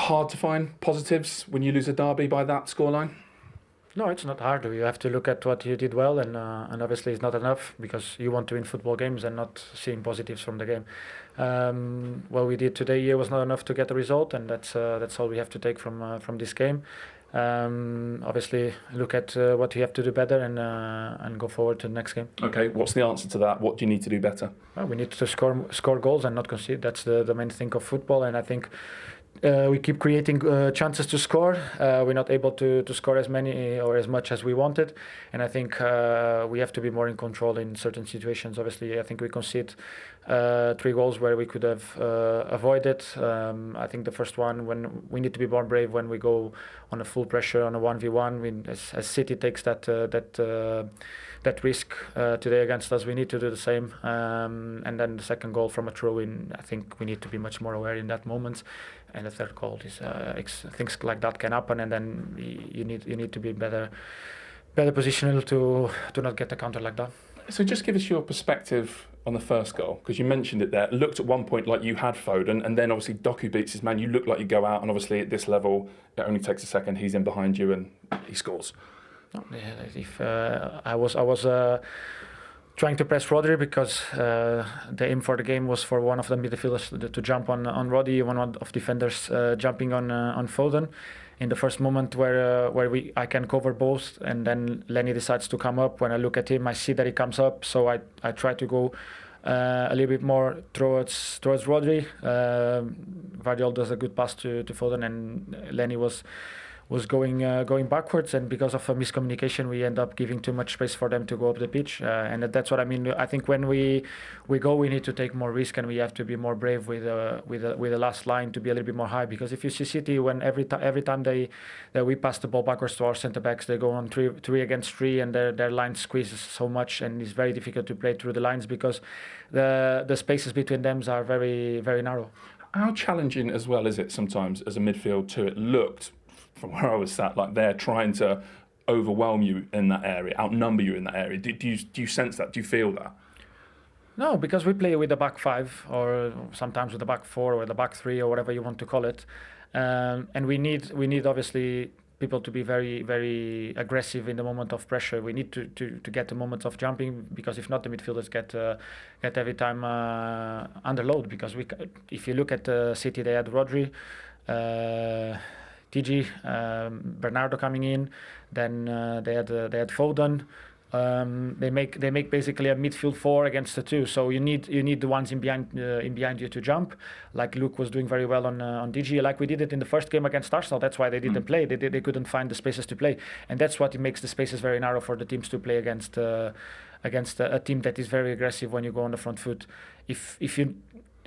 hard to find positives when you lose a derby by that scoreline? No, it's not hard. You have to look at what you did well, and obviously it's not enough because you want to win football games and not seeing positives from the game. What we did today here was not enough to get the result, and that's all we have to take from this game. Obviously, look at what you have to do better and go forward to the next game. Okay, what's the answer to that? What do you need to do better? Well, we need to score goals and not concede. That's the main thing of football, and I think. We keep creating chances to score. We're not able to score as many or as much as we wanted, and I think we have to be more in control in certain situations. Obviously, I think we concede 3 goals where we could have avoided. I think the first one, when we need to be more brave when we go on a full pressure on a 1v1. As City takes that risk today against us, we need to do the same. And then the second goal from a throw-in, I think we need to be much more aware in that moment. And the third goal is things like that can happen, and then you need to be better positional to not get a counter like that. So just give us your perspective on the first goal, because you mentioned it there. It looked at one point like you had Foden, and then obviously Doku beats his man. You look like you go out, and obviously at this level, it only takes a second. He's in behind you, and he scores. If I was trying to press Rodri because the aim for the game was for one of the midfielders to jump on Rodri, one of defenders jumping on Foden. In the first moment where I can cover both, and then Lenny decides to come up. When I look at him, I see that he comes up, so I try to go a little bit more towards Rodri. Guardiola does a good pass to Foden, and Lenny was going backwards, and because of a miscommunication, we end up giving too much space for them to go up the pitch, and that's what I mean. I think when we need to take more risk, and we have to be more brave with the last line to be a little bit more high. Because if you see City, when every time we pass the ball backwards to our centre backs, they go on three against 3, and their line squeezes so much, and it's very difficult to play through the lines because the spaces between them are very, very narrow. How challenging as well is it sometimes as a midfield too? It looked, from where I was sat, like they're trying to overwhelm you in that area, outnumber you in that area. Do you sense that? Do you feel that? No, because we play with the back 5, or sometimes with the back 4, or the back 3, or whatever you want to call it, and we need obviously people to be very, very aggressive in the moment of pressure. We need to get the moments of jumping, because if not, the midfielders get every time under load. Because if you look at City, they had Rodri, TG, Bernardo coming in, then they had Foden. They make basically a midfield 4 against the 2. So you need the ones in behind you to jump, like Luke was doing very well on DG, like we did it in the first game against Arsenal. That's why they didn't play. They couldn't find the spaces to play, and that's what makes the spaces very narrow for the teams to play against a team that is very aggressive when you go on the front foot. If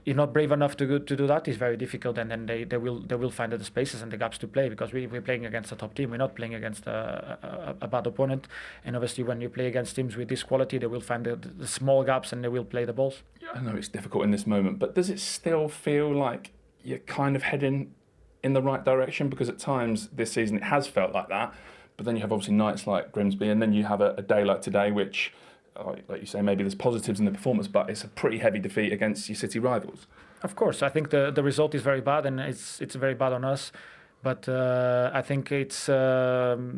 you're not brave enough to do that, it's very difficult, and then they will find the spaces and the gaps to play, because we're playing against a top team. We're not playing against a bad opponent, and obviously when you play against teams with this quality, they will find the small gaps and they will play the balls. I know it's difficult in this moment, but does it still feel like you're kind of heading in the right direction? Because at times this season it has felt like that, but then you have obviously nights like Grimsby, and then you have a day like today, which, like you say, maybe there's positives in the performance, but it's a pretty heavy defeat against your City rivals. Of course, I think the result is very bad, and it's very bad on us. But I think it's 2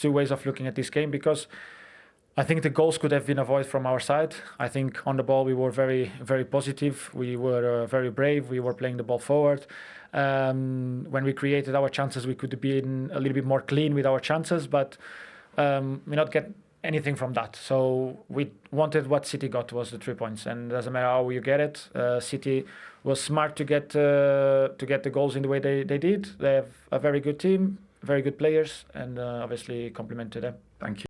ways of looking at this game, because I think the goals could have been avoided from our side. I think on the ball we were very, very positive. We were very brave. We were playing the ball forward. When we created our chances, we could have been a little bit more clean with our chances, but we not get anything from that. So we wanted what City got, was the 3 points, and it doesn't matter how you get it. City was smart to get the goals in the way they did. They have a very good team, very good players, and obviously compliment to them. Thank you.